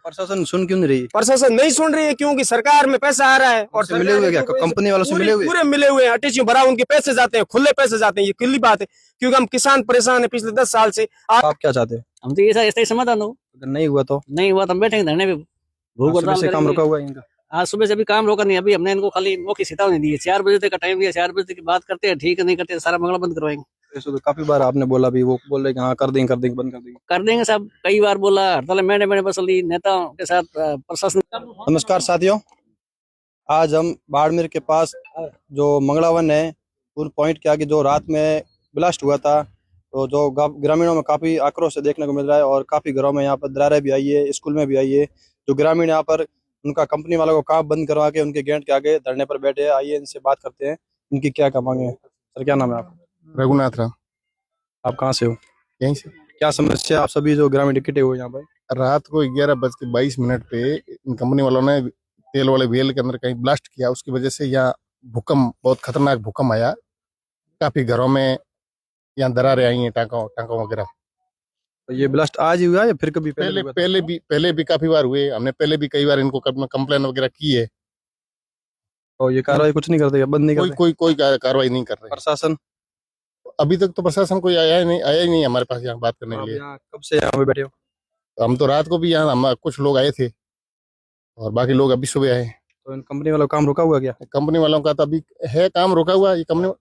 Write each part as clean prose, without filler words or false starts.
प्रशासन सुन क्यों नहीं रही? प्रशासन नहीं सुन रही है क्योंकि सरकार में पैसा आ रहा है और उनसे मिले हुए क्या? कंपनी वालों से मिले हुए? पूरे मिले हुए हैं, अटैची भरा, उनके पैसे जाते हैं, खुले पैसे जाते हैं, ये खुली बात है। क्योंकि हम किसान परेशान है पिछले 10 साल से। आप क्या चाहते हैं? हम तो ऐसा ऐसा ही समाधान हो, अगर नहीं हुआ तो नहीं हुआ तो हम बैठेंगे धरने पे, भूख सुबह हड़ताल से काम करेंगे। रुका हुआ है इनका। आज सुबह से भी काम रोका नहीं, अभी हमने इनको खाली मौके चेतावनी दी है, 4 बजे तक का टाइम दिया, 4 बजे तक की बात करते हैं, ठीक है, नहीं करते सारा मंगला बंद करवाएंगे। ऐसे तो काफी बार आपने बोला भी, वो बोल रहे कि हाँ कर देंगे बंद कर देंगे। कर देंगे साहब, कई बार बोला, हड़ताल मैंने मैंने बस ली नेताओं के साथ प्रशासन। नमस्कार साथियों, आज हम बाड़मेर के पास जो मंगलावन है उन पॉइंट के आगे जो रात में ब्लास्ट हुआ था, तो जो ग्रामीणों में काफी आक्रोश देखने को मिल रहा है और काफी घरों में यहाँ पर दरारें भी आई है, स्कूल में भी आई है। जो ग्रामीण यहाँ पर उनका कंपनी वालों को काम बंद करवा के उनके गेट के आगे धरने पर बैठे हैं। आइए इनसे बात करते हैं, इनकी क्या क्या मांगे हैं। सर क्या नाम है आपका? रघुनाथ राम। आप कहाँ से हो? यहीं से। क्या समस्या आप सभी जो ग्रामीण इकट्ठे हुए यहाँ पर? रात को 11:22 पे इन कंपनी वालों ने तेल वाले वेल के अंदर कहीं ब्लास्ट किया, उसकी वजह से यहाँ भूकंप, बहुत खतरनाक भूकंप आया। काफी घरों में यहाँ दरारें आई हैं, टांकों वगैरह। तो ये ब्लास्ट आज ही हुआ या फिर कभी पहले हुआ था? पहले भी काफी बार हुए, हमने पहले भी कई बार इनको कंप्लेन वगैरह की है। तो ये कार्रवाई कुछ नहीं करते, बंद नहीं करते? कोई कार्रवाई नहीं कर रहे। प्रशासन अभी तक तो प्रशासन कोई आया ही नहीं हमारे पास यहाँ बात करने के लिए। यहाँ कब से यहाँ पे बैठे हो? हम तो रात को भी यहाँ, हम कुछ लोग आए थे और बाकी लोग अभी सुबह आए। तो इन कंपनी वालों का काम रुका हुआ क्या? कंपनी वालों का तो अभी है काम रुका हुआ। ये कंपनी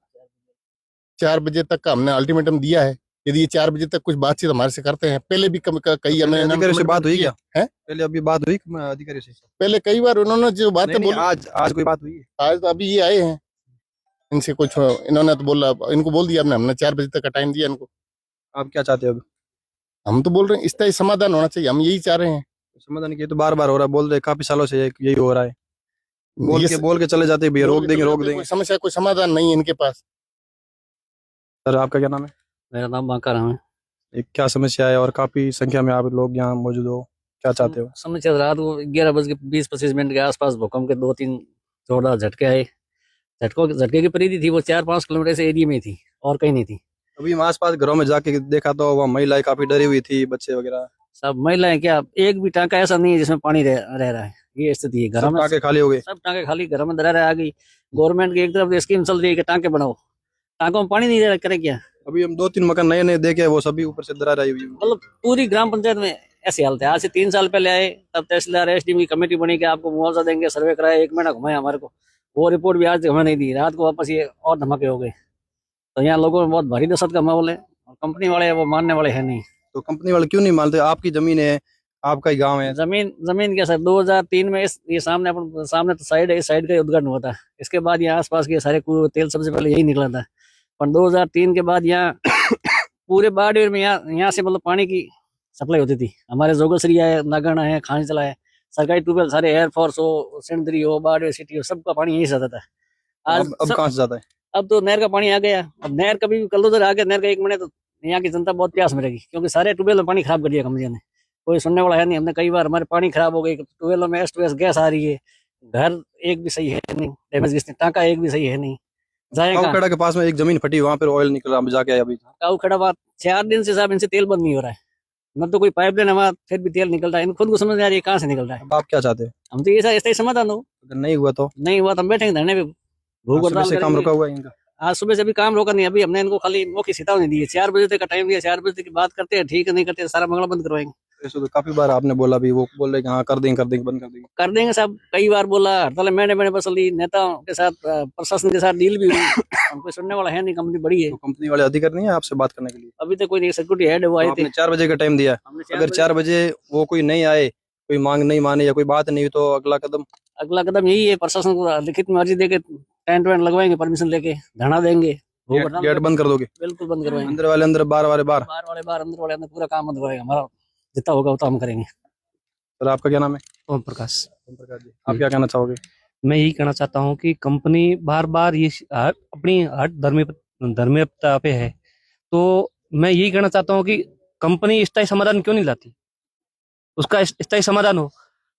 4 बजे तक का हमने अल्टीमेटम दिया है, यदि ये 4 बजे तक कुछ बातचीत हमारे से करते हैं। पहले भी कई हमने अधिकारी से बात हुई क्या है? पहले अभी बात हुई अधिकारी से? पहले कई बार उन्होंने जो बातें बोली। आज कोई बात हुई है? आज तो अभी ये आए हैं, इनसे कुछ इन्होंने तो बोला, इनको बोल दिया हमने 4 बजे तक का टाइम दिया इनको। आप क्या चाहते हो अभी? हम तो बोल रहे हैं स्थायी समाधान होना चाहिए, हम यही चाह रहे हैं। समाधान की तो बार बार हो रहा है, बोल रहे काफी सालों से यही हो रहा है। बोल के चले जाते हैं भैया रोक देंगे। समस्या कोई समाधान नहीं है इनके पास। सर आपका क्या नाम है? मेरा नाम बांका राम है। एक क्या समस्या है और काफी संख्या में आप लोग यहाँ मौजूद हो, क्या चाहते हो? समस्या रात को 11:20-25 के आसपास भूकंप के 2-3 जोरदार झटके आए। झटके की परिधि थी वो 4-5 किलोमीटर से एरिया में थी और कहीं नहीं थी। अभी हम आसपास घरों में जाके देखा तो वहाँ महिलाएं काफी डरी हुई थी, बच्चे वगैरह सब महिलाएं, क्या एक भी टांका ऐसा नहीं है जिसमें पानी रह रहा है, ये स्थिति है। घरों में टाँके खाली हो गए, सब टांके खाली, घरों में दरारें आ गई। गवर्नमेंट की एक तरफ स्कीम चल रही है कि टांके बनाओ, टांकों में पानी नहीं दे रहा, करे क्या? अभी हम 2-3 मकान नए देखे, वो सभी ऊपर से दरार आई हुई है। मतलब पूरी ग्राम पंचायत में ऐसी हालत है। आज से 3 साल पहले आए, तब तहसीलदार एसडीएम की कमेटी बनी कि आपको मुआवजा देंगे, सर्वे कराया, 1 महीना घुमाया हमारे को, वो रिपोर्ट भी आज तक हमें नहीं दी। रात को वापस ये और धमाके हो गए। तो यहाँ लोगों में बहुत भारी दहशत का माहौल है और कंपनी वाले वो मानने वाले है नहीं। तो कंपनी वाले क्यों नहीं मानते? आपकी जमीन है, आपका ही गांव है। जमीन क्या सर, 2003 में ये सामने तो साइड है, इस साइड का उद्घाटन हुआ था। इसके बाद यहाँ आसपास के सारे तेल सबसे पहले यही निकला था। पर 2003 के बाद यहाँ पूरे बाड़मेर में यहाँ से मतलब पानी की सप्लाई होती थी। हमारे जोगसरिया है, नागाना है, खांचला है, सरकारी ट्यूबवेल सारे, एयरफोर्स हो, सेंद्री हो, बाड़मेर सिटी हो, सबका पानी यही से आता था। आज अब कहाँ से जाता है? अब तो नहर का पानी आ गया। अब नहर कभी भी कल उधर आ गया नहर का 1 महीने, तो यहाँ की जनता बहुत प्यास में रहेगी, क्योंकि सारे ट्यूबवेल में पानी खराब कर दिया कंपनी ने। कोई सुनने वाला है नहीं। हमने कई बार, हमारे पानी खराब हो गई, ट्यूबवेलों में एस गैस आ रही है, घर एक भी सही है नहीं, डैमेज टाँका एक भी सही है नहीं। काऊखेड़ा के पास में एक जमीन फटी, वहाँ पर ऑयल निकला, हम जाके आए अभी। काऊखेड़ा बात 4 दिन से साहब इनसे तेल बंद नहीं हो रहा है, न तो कोई पाइपलाइन हमारा, फिर भी तेल निकल रहा है। इन खुद को समझ नहीं आ रही है कहाँ से निकल रहा है। अब आप क्या चाहते हैं? हम तो ऐसा ही समाधान हो, अगर नहीं हुआ तो हम बैठेंगे धरने पे, भूख सुबह हड़ताल से काम करेंगे। रुका हुआ है इनका। आज सुबह से भी काम रोका नहीं, अभी हमने इनको खाली मौके चेतावनी दी है, 4 बजे तक का टाइम दिया, 4 बजे तक की बात करते हैं, ठीक है, नहीं करते सारा मंगला बंद करवाएंगे। ऐसे तो काफी बार आपने बोला भी, वो बोल रहे कि हाँ कर देंगे बंद कर देंगे साहब, कई बार बोला, हड़ताल मैंने बस ली, नेताओं के साथ प्रशासन के साथ डील भी हुई। हम कोई सुनने वाला है नहीं, कंपनी बड़ी है। तो कंपनी वाले अधिकारी नहीं है आपसे बात करने के लिए? अभी तक कोई नहीं, सिक्योरिटी हेड वो आए थे। 4 बजे का टाइम दिया, अगर 4 बजे वो कोई नहीं आए, कोई मांग नहीं माने या कोई बात नहीं हुई, तो अगला कदम यही है, प्रशासन को लिखित में अर्जी देके टेंट वेंट लगवाएंगे, परमिशन लेके धरना देंगे, गेट बंद कर दोगे? बिल्कुल बंद करवाएंगे। अंदर वाले अंदर, बाहर वाले बाहर, अंदर वाले अंदर, पूरा काम बंद करवाएंगे। हमारा जितना होगा उतना हम करेंगे। सर आपका क्या नाम है? ओम प्रकाश। ओम प्रकाश जी, आप क्या कहना चाहोगे? मैं यही कहना चाहता हूँ कि कंपनी बार बार ये अपनी हट धर्मिकता पे है, तो मैं यही कहना चाहता हूँ कि कंपनी स्थायी समाधान क्यों नहीं लाती, उसका स्थायी समाधान हो।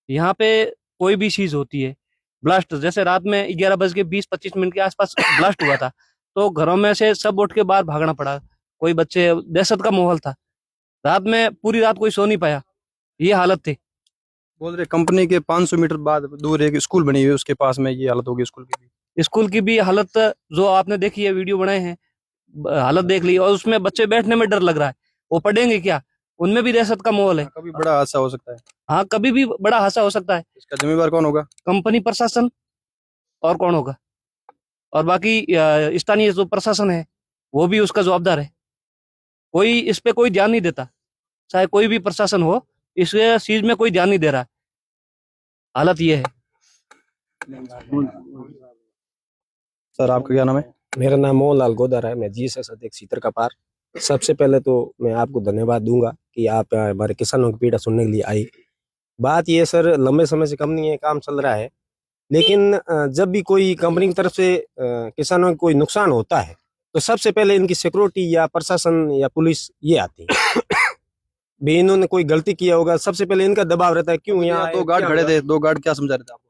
यहाँ पे कोई भी चीज होती है, ब्लास्ट जैसे रात में 11:20-25 के आसपास ब्लास्ट हुआ था, तो घरों में से सब उठ के बाहर भागना पड़ा। कोई बच्चे, दहशत का माहौल था, रात में पूरी रात कोई सो नहीं पाया, ये हालत थी। बोल रहे कंपनी के 500 मीटर बाद दूर एक स्कूल बनी हुई है, उसके पास में ये हालत होगी स्कूल की भी। स्कूल की भी हालत जो आपने देखी है, वीडियो बनाए हैं, हालत देख ली, और उसमें बच्चे बैठने में डर लग रहा है, वो पढ़ेंगे क्या, उनमें भी दहशत का माहौल है। कभी बड़ा हादसा हो सकता है। हाँ, कभी भी बड़ा हादसा हो सकता है। इसका जिम्मेदार कौन होगा? कंपनी, प्रशासन, और कौन होगा? और बाकी स्थानीय जो प्रशासन है वो भी उसका जवाबदार है। कोई इस पे कोई ध्यान नहीं देता, चाहे कोई भी प्रशासन हो, इस चीज में कोई ध्यान नहीं दे रहा। हालत ये है। सर आपका क्या नाम है? मेरा नाम मोहनलाल गोदर है, मैं जीएसएस अध्यक्ष सीतर का पार। सबसे पहले तो मैं आपको धन्यवाद दूंगा कि आप हमारे किसानों की पीड़ा सुनने के लिए आई। बात ये सर, लंबे समय से कंपनी काम चल रहा है, लेकिन जब भी कोई कंपनी की तरफ से किसानों को कोई नुकसान होता है तो सबसे पहले इनकी सिक्योरिटी या प्रशासन या पुलिस ये आती है। भी इन्होंने कोई गलती किया होगा, सबसे पहले इनका दबाव रहता है, क्यों यहाँ दो गार्ड खड़े थे, दो गार्ड क्या समझा रहे थे आपको?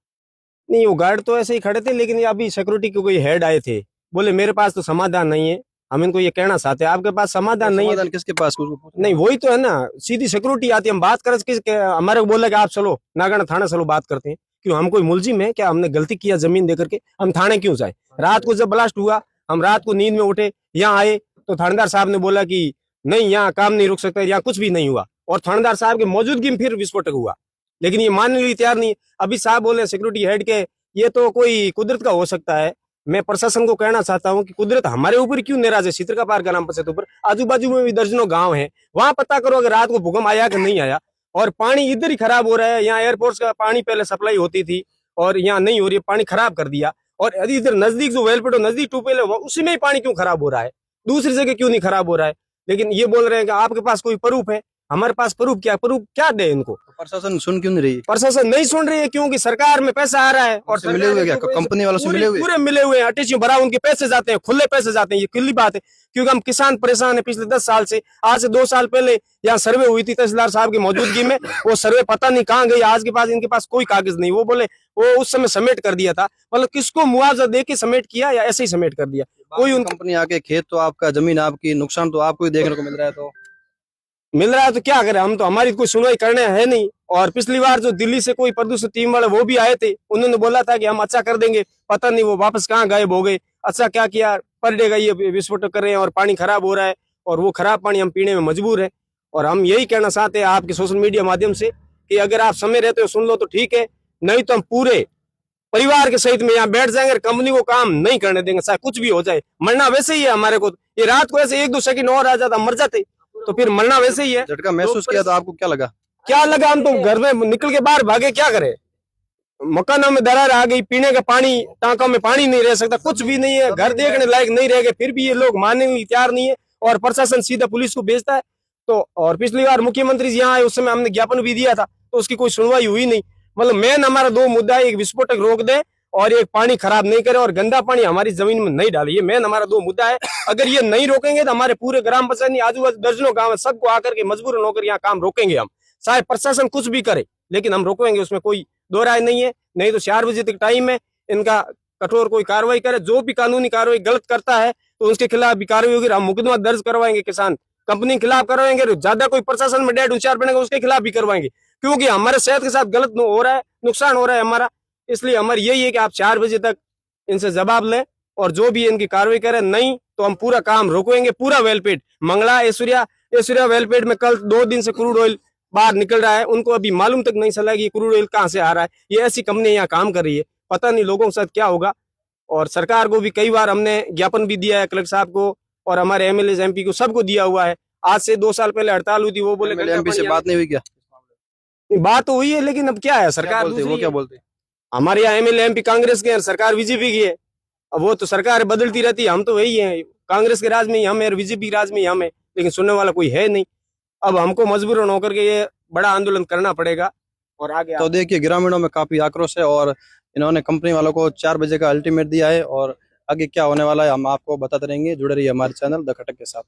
नहीं, वो गार्ड तो ऐसे ही खड़े थे, लेकिन ये अभी सिक्योरिटी के कोई हेड आए थे, बोले मेरे पास तो समाधान नहीं है। हम इनको ये कहना चाहते हैं, आपके पास समाधान नहीं है। समाधान किसके पास? नहीं, वही तो है ना, सीधी सिक्योरिटी आती है, हम बात करें हमारे को बोला कि आप चलो नागढ़ थाना चलो, बात करते हैं। क्यों, हम कोई मुलजिम है क्या? हमने गलती किया जमीन दे करके हम थाने क्यों जाए? रात को जब ब्लास्ट हुआ, हम रात को नींद में उठे, यहाँ आए तो थानेदार साहब ने बोला कि नहीं, यहाँ काम नहीं रुक सकता, यहाँ कुछ भी नहीं हुआ, और थानेदार साहब की मौजूदगी में फिर विस्फोटक हुआ, लेकिन ये मानने के लिए तैयार नहीं है। अभी साहब बोले सिक्योरिटी हेड के, ये तो कोई कुदरत का हो सकता है। मैं प्रशासन को कहना चाहता हूँ कि कुदरत हमारे ऊपर क्यों नाराज है? सीतर का पार ग्राम पंचायत ऊपर, आजू बाजू में भी दर्जनों गांव है, वहां पता करो अगर रात को भूकंप आया कि नहीं आया। और पानी इधर ही खराब हो रहा है, यहाँ एयरपोर्ट का पानी पहले सप्लाई होती थी और यहाँ नहीं हो रही है, पानी खराब कर दिया। और यदि इधर नजदीक जो वेलपेट नजदीक ट्यूबवेल है उसी में ही पानी क्यों खराब हो रहा है, दूसरी जगह क्यों नहीं खराब हो रहा है? लेकिन ये बोल रहे हैं कि आपके पास कोई प्रूफ है। हमारे पास प्रूफ क्या दे इनको? प्रशासन सुन क्यों नहीं रही? प्रशासन नहीं सुन रही है क्योंकि सरकार में पैसा आ रहा है, और मिले हुए क्या कंपनी वालों से मिले हुए? पूरे मिले हुए हैं, अटैची भरा, उनके पैसे जाते हैं, खुले पैसे जाते हैं, ये खुली बात है। क्योंकि हम किसान परेशान है पिछले 10 साल से। आज से 2 साल पहले यहाँ सर्वे हुई थी तहसीलदार साहब की मौजूदगी में, वो सर्वे पता नहीं कहाँ गई, आज के पास इनके पास कोई कागज नहीं। वो बोले वो उस समय समेट कर दिया था, मतलब किसको मुआवजा दे के समेट किया या ऐसे ही समेट कर दिया? कोई उन कंपनी आके, खेत तो आपका, जमीन आपकी, नुकसान तो आपको ही देखने को मिल रहा है, तो मिल रहा है तो क्या करें हम? तो हमारी कोई सुनवाई करने है नहीं। और पिछली बार जो दिल्ली से कोई प्रदूषण टीम वाले वो भी आए थे, उन्होंने बोला था कि हम अच्छा कर देंगे, पता नहीं वो वापस कहाँ गायब हो गए। अच्छा क्या किया, पर डे का ये विस्फोटक कर रहे हैं और पानी खराब हो रहा है, और वो खराब पानी हम पीने में मजबूर है। और हम यही कहना चाहते हैं आपके सोशल मीडिया माध्यम से कि अगर आप समय रहते हो सुन लो तो ठीक है, नहीं तो हम पूरे परिवार के सहित में यहाँ बैठ जाएंगे, कंपनी को काम नहीं करने देंगे, चाहे कुछ भी हो जाए। मरना वैसे ही है हमारे को। ये रात को ऐसे 1-2 सेकंड और आ जाता मर जाते, तो फिर मरना वैसे ही है। झटका महसूस किया तो आपको क्या लगा? क्या लगा, हम तो घर में निकल के बाहर भागे, क्या करें? मकानों में दरार आ गई, पीने का पानी, टांकों में पानी नहीं रह सकता, कुछ भी नहीं है, घर देखने लायक नहीं रह गए। फिर भी ये लोग मानने के लिए तैयार नहीं है, और प्रशासन सीधा पुलिस को भेजता है। तो और पिछली बार मुख्यमंत्री जी यहाँ आए, उस समय हमने ज्ञापन भी दिया था, तो उसकी कोई सुनवाई हुई नहीं। मतलब मेन हमारा 2 मुद्दा है, एक विस्फोटक रोक दे और एक पानी खराब नहीं करे और गंदा पानी हमारी जमीन में नहीं डाले। ये मेन हमारा 2 मुद्दा है। अगर ये नहीं रोकेंगे तो हमारे पूरे ग्राम पंचायत आजू बाजू दर्जनों गाँव है, सबको आकर के मजबूरन होकर यहाँ काम रोकेंगे हम, चाहे प्रशासन कुछ भी करे, लेकिन हम रोकेंगे, उसमें कोई दो राय नहीं है। नहीं तो 4 बजे तक टाइम है, इनका कठोर कोई कार्रवाई करे। जो भी कानूनी कार्रवाई गलत करता है तो उसके खिलाफ भी कार्रवाई होगी। हम मुकदमा दर्ज करवाएंगे, किसान कंपनी के खिलाफ करवाएंगे, ज्यादा कोई प्रशासन में डेढ़ 4 बनेगा उसके खिलाफ भी करवाएंगे, क्योंकि हमारे सेहत के साथ गलत हो रहा है, नुकसान हो रहा है हमारा। इसलिए हमारी यही है कि आप 4 बजे तक इनसे जवाब लें और जो भी इनकी कार्रवाई करें, नहीं तो हम पूरा काम रोकेंगे। पूरा वेलपेट, मंगला, ऐश्वर्या वेलपेट में कल 2 दिन से क्रूड ऑयल बाहर निकल रहा है, उनको अभी मालूम तक नहीं चला कि क्रूड ऑयल कहाँ से आ रहा है। ये ऐसी कंपनी यहाँ काम कर रही है, पता नहीं लोगों के साथ क्या होगा। और सरकार को भी कई बार हमने ज्ञापन भी दिया है, कलेक्टर साहब को और हमारे एमएलए एमपी को, सबको दिया हुआ है। आज से 2 साल पहले हड़ताल हुई थी, वो बोले एमपी से बात नहीं हुई क्या? बात तो हुई है, लेकिन अब क्या है, सरकार वो क्या बोलते? हमारे यहाँ एमएलए एमपी कांग्रेस के हैं, सरकार बीजेपी की है। अब वो तो सरकार बदलती रहती है, हम तो वही है, कांग्रेस के राज में ही हम है और बीजेपी के राज में ही हम है, लेकिन सुनने वाला कोई है नहीं। अब हमको मजबूरन होकर के ये बड़ा आंदोलन करना पड़ेगा। और आगे तो देखिए, ग्रामीणों में काफी आक्रोश है और इन्होंने कंपनी वालों को 4 बजे का अल्टीमेट दिया है, और आगे क्या होने वाला है हम आपको बताते रहेंगे। जुड़े रहिए हमारे चैनल द खटक के साथ।